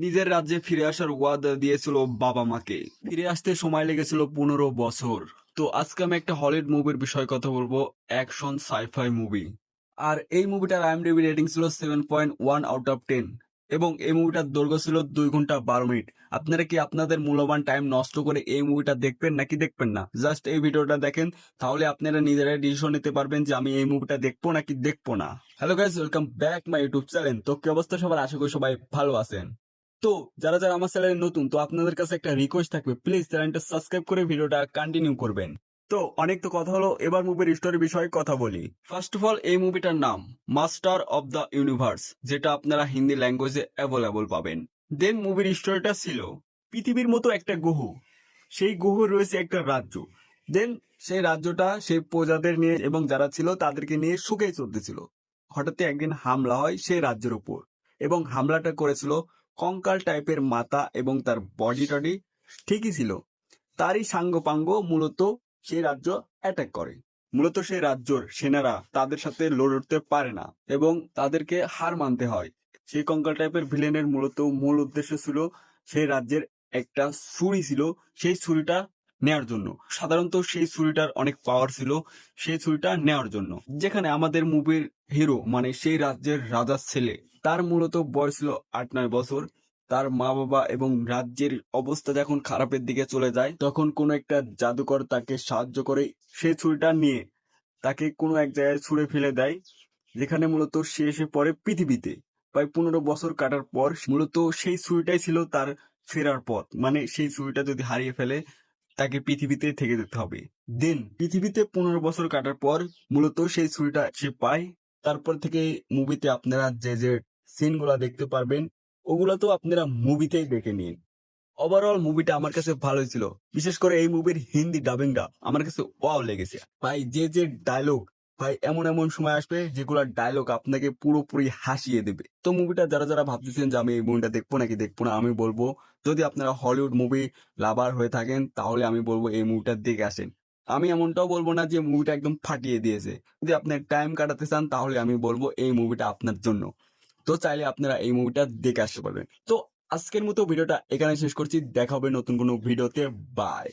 নিজের রাজ্যে ফিরে আসার ওয়াদা দিয়েছিল বাবা মাকে। ফিরে আসতে সময় লেগেছিল 15 বছর। তো আজকে আমি একটা হলিউড মুভির বিষয়ে কথা বলবো, অ্যাকশন সাইফাই মুভি। আর এই মুভিটার আইএমডিবি রেটিং ছিল 7.1 আউট অফ 10। এবং এই মুভিটার দৈর্ঘ্য ছিল 2 ঘন্টা 12 মিনিট। আপনারা কি আপনাদের মূল্যবান টাইম নষ্ট করে এই মুভিটা দেখবেন নাকি দেখবেন না? জাস্ট এই ভিডিওটা দেখেন, তাহলে আপনারা নিজেরাই ডিসিশন নিতে পারবেন যে আমি এই মুভিটা দেখবো নাকি দেখবো না। Hello guys, welcome back my YouTube channel. তো কি অবস্থা সবার? আশা করি সবাই ভালো আছেন। তো যারা যারা আমার চ্যানেলে নতুন, তো আপনাদের কাছে একটা রিকোয়েস্ট থাকবে, প্লিজ চ্যানেলটা সাবস্ক্রাইব করে ভিডিওটা কন্টিনিউ করবেন। তো অনেক তো কথা হলো, এবার মুভির স্টোরি বিষয়ে কথা বলি। ফার্স্ট অফ অল, এই মুভিটার নাম মাস্টার অফ দ্য ইউনিভার্স, যেটা আপনারা হিন্দি ল্যাঙ্গুয়েজে অ্যাভেলেবল পাবেন। দেন মুভির স্টোরিটা ছিল পৃথিবীর মতো একটা গ্রহ, সেই গ্রহ রয়েছে একটা রাজ্য। দেন সেই রাজ্যটা সেই প্রজাদের নিয়ে এবং যারা ছিল তাদেরকে নিয়ে সুখেই চলতেছিল। হঠাৎ একদিন হামলা হয় সেই রাজ্যের উপর, এবং হামলাটা করেছিল কঙ্কাল টাইপের মাথা, এবং তার বডি টডি ঠিকই ছিল। তারই সাঙ্গপাঙ্গ মূলত সেই রাজ্য অ্যাটাক করে। মূলত সেই রাজ্যর সেনারা তাদের সাথে লড়তে পারে না এবং তাদেরকে হার মানতে হয়। সেই কঙ্কাল টাইপের ভিলেনের মূলত মূল উদ্দেশ্য ছিল সেই রাজ্যের একটা ছুরি ছিল, সেই ছুরিটা নেয়ার জন্য। সাধারণত সেই ছুরিটার অনেক পাওয়ার ছিল, সেই ছুরিটা নেওয়ার জন্য। যেখানে আমাদের মুভির হিরো মানে সেই রাজ্যের রাজার ছেলে, তার মূলত বয়স ছিল 8-9 বছর। তার মা বাবা এবং রাজ্যের অবস্থা যখন খারাপের দিকে চলে যায়, তখন কোনো একটা জাদুকর তাকে সাহায্য করে সেই ছুরিটা নিয়ে তাকে কোনো এক জায়গায় ছুঁড়ে ফেলে দেয়, যেখানে মূলত সে এসে পড়ে পৃথিবীতে। প্রায় 15 বছর কাটার পর মূলত সেই ছুরিটাই ছিল তার ফেরার পথ। মানে সেই ছুরিটা যদি হারিয়ে ফেলে, তাকে পৃথিবীতে থেকে যেতে হবে। দেন পৃথিবীতে 15 বছর কাটার পর মূলত সেই ছুরিটা সে পায়। তারপর থেকে মুভিতে আপনারা যে যে সিনগুলা দেখতে পারবেন, ওগুলো তো আপনারা মুভিতেই দেখে নিন। ওভারঅল মুভিটা আমার কাছে ভালোই ছিল। বিশেষ করে এই মুভির হিন্দি ডাবিংটা আমার কাছে ওয়াও লেগেছে ভাই। যে যে ডায়লগ, ভাই এমন এমন সময় আসবে যেগুলো ডায়লগ আপনাকে পুরোপুরি হাসিয়ে দেবে। তো মুভিটা যারা যারা ভাবতেছেন যে আমি এই মুভিটা দেখবো নাকি দেখবো না, আমি বলবো যদি আপনারা হলিউড মুভি লাভার হয়ে থাকেন, তাহলে আমি বলবো এই মুভিটা দেখে আসেন। আমি এমনটাও বলবো না যে মুভিটা একদম ফাটিয়ে দিয়েছে। যদি আপনার টাইম কাটাতে চান, তাহলে আমি বলবো এই মুভিটা আপনার জন্য। তো চাইলে আপনারা এই মুভিটা দেখে আসতে পারবেন। তো আজকের মতো ভিডিওটা এখানে শেষ করছি। দেখা হবে নতুন কোনো ভিডিওতে। বাই।